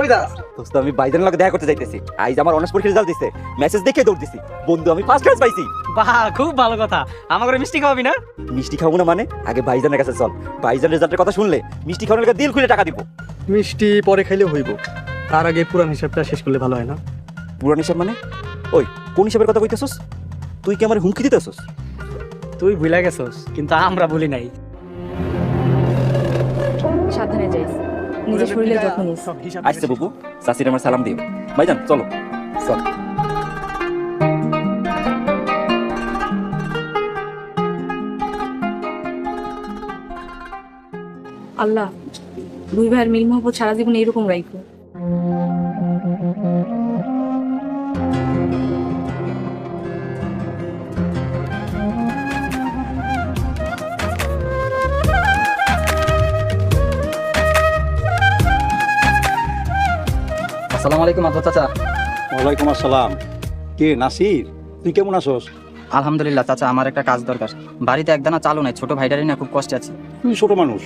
কই যাস? দোস্ত আমি ভাইজানের লগে দেখা করতে যাইতেছি। আইজ আমার অনার্স পরীক্ষার রেজাল্ট দিছে, মেসেজ দেখে দৌড় দিছি। বন্ধু আমি ফার্স্ট ক্লাস পাইছি। বাহ, খুব ভালো কথা। আমার করে মিষ্টি খাওয়াবি না? মিষ্টি খাবো না মানে? আগে ভাইজানের কাছে চল, ভাইজান রেজাল্টের কথা শুনলে মিষ্টি খাওয়ানোর লাগে দিল খুলে টাকা দিব। মিষ্টি পরে খাইলে হইব, তার আগে পুরান হিসাবটা শেষ করলে ভালো হয় না? পুরান হিসাব মানে? ওই কোন হিসাবের কথা কইতেছস? তুই কি আমার হুমকি দিতেছস? তুই ভুলে গেছস, কিন্তু আমরা ভুলি নাই। সাবধানে যাইস, নিজের শরীরের যত্ন নিস। আসছে বুকু, চাচির আমার সালাম দিও। ভাইজান চলো চল। আল্লাহ, দুই ভাইয়ের মিল মহব্বত সারা জীবন এরকম রাখো। আসসালামু আলাইকুম আব্বা চাচা। ওয়ালাইকুম আসসালাম। কে নাসির, তুই কেমন আছোস? আলহামদুলিল্লাহ চাচা, আমার একটা কাজ দরকার। বাড়িতে একদানা চালু নাই, ছোট ভাইটারই না খুব কষ্টে আছে। তুই ছোট মানুষ,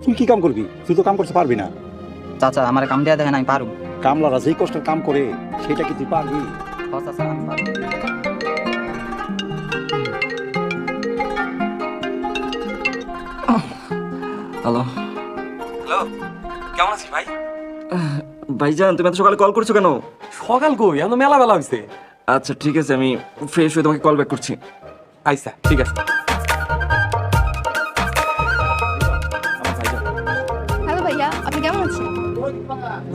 তুই কি কাম করবি? তুই তো কাম করতে পারবি না। চাচা আমার কাম দেয়া দেখেন আমি পারু। কামলারা যেই কষ্টের কাম করে সেটা কি তুই পারবি? চাচা আমি পারু। হ্যালো হ্যালো, কেমন আছিস ভাই? ভাইজান, তুমি এত সকালে কল করছো কেন? সকাল কই, এখন মেলা বেলা হইছে। আচ্ছা ঠিক আছে, আমি ফ্রেশ হয়ে তোমাকে কল ব্যাক করছি। আচ্ছা ঠিক আছে। হ্যালো ভাইয়া, আপনি কেমন আছেন?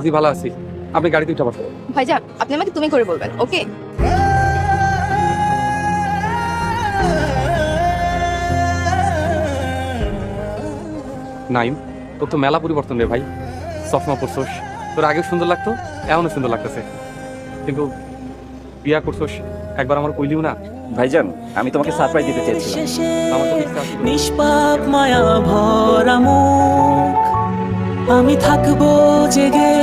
জি ভালো আছি। আপনি গাড়িতে উঠে পড়ছেন? ভাইজান, আপনি আমাকে তুমি করে বলবেন, ওকে? নাইম, তোর তো মেলা পরিবর্তন রে ভাই। চশমা পরছোস, তোর আগে সুন্দর লাগতো, এমনও সুন্দর লাগতেছে। কিন্তু বিয়া করছোস, একবার আমার কইলিও না। ভাইজান, আমি তোমাকে সারপ্রাইজ দিতে চেয়েছিলাম। আমার তো ইচ্ছা আছে। নিষ্পাপ মায়া ভরা মুখ, আমি থাকবো জেগে,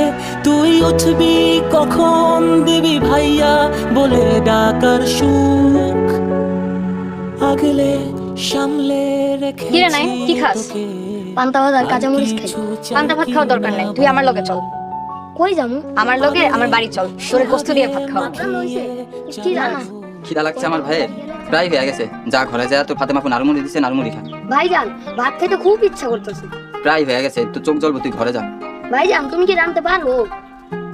তুই উঠবি কখন, দিবি ভাইয়া বলে ডাকার সুখ, আগলে সামলে রেখে। কি রে নাই, কি খাস? পান্তা ভাত আর কাঁচা মরিচ খাই। পান্তা ভাত খাওয়ার দরকার নাই, তুই আমার লগে চল। কই যামু? আমার লগে আমার বাড়ি চল, তোরে গোস্ত দিয়ে ভাত খাওয়া। কি জানা? খিদা লাগছে আমার ভাইয়ের, প্রায় হয়ে গেছে। যা ঘরে যায়, তোর ফাতেমা ফোন নারমুড়ি দিচ্ছে, নারমুড়ি খা। ভাইজান, ভাত খেতে খুব ইচ্ছা করতেছে। প্রায় হয়ে গেছে, তো চোখ জ্বলবো, তুই ঘরে যা। ভাইজান, তুমি কি রাঁধতে পারবো?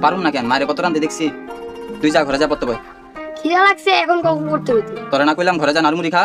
পারুম না কেন, মায়ের কত রান্ধে দেখছি। তুই যা ঘরে যা, পড়তে বই। খিদা লাগছে, এখন কখন করতে হইতো? তোরা না কইলাম ঘরে যা, নারমুড়ি খা।